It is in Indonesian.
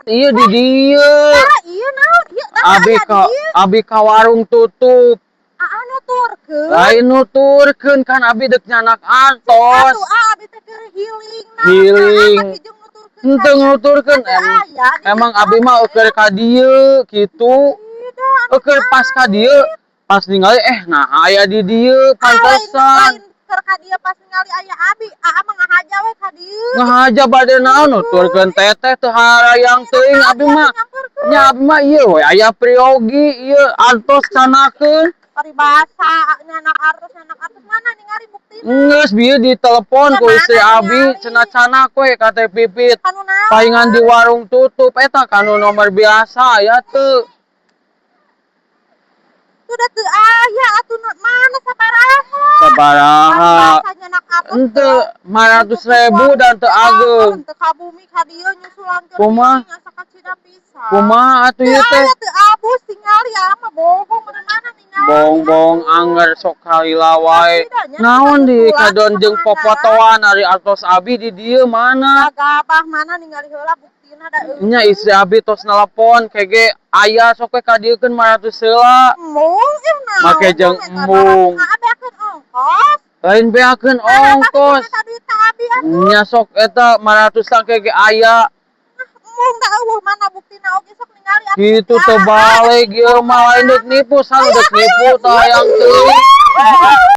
Iya di dia. Iya naon? Iya Abi ka warung tutup. Nuturkeun. Lain nuturkeun kan abi dek nyanak antos. Atuh abi teh keur healing naon Healing. make jeung nuturkeun. Henteu nuturkeun emang abi mah keur ka dieu kitu. Keur pas ka dieu pas ningali nah aya di dieu pantesan. Lain keur ka dieu pas ningali aya abi, mah ngahaja we ka dieu. Ngahaja bade naon nuturkeun teteh teu harayang teuing abi mah. Nya abi mah ieu we aya priogi ieu antos canakeun. Paribasa nyanak artos mana ningali buktina? Geus bieu di telepon ku istri abi cenah canak we ka teh Pipit. Paingan di warung tutup eta kanu nomor biasa ya teu. Sudah teu aya atuh mana sabaraha? Sabaraha? Henteu 500.000 dan teu ageung. Teu ka bumi ka dieu nyusulan keur Kumaha? asa kacida pisan. Kumaha atuh ieu teh? Teu abus tingali mah bohong mana ningali. Bong-bong anger sok kalila wae. Naon di kadon jeung popotoan ari artos abi di dieu mana? Gabah mana ningali heula buktina da eueuh. Nya istri abi tos nelpon kege aya sok we kadiekeun 500 heula. Mung naon? Make jeung embung. Abekeun ongkos. Lain beakeun ongkos. Nya sok eta 500 tah kege aya. Mung da eueuh mana buktina oge sok ningali atuh. Kitu teu balik ieu mah lain deuk nipu, salah deuk nipu tah hayang teuing.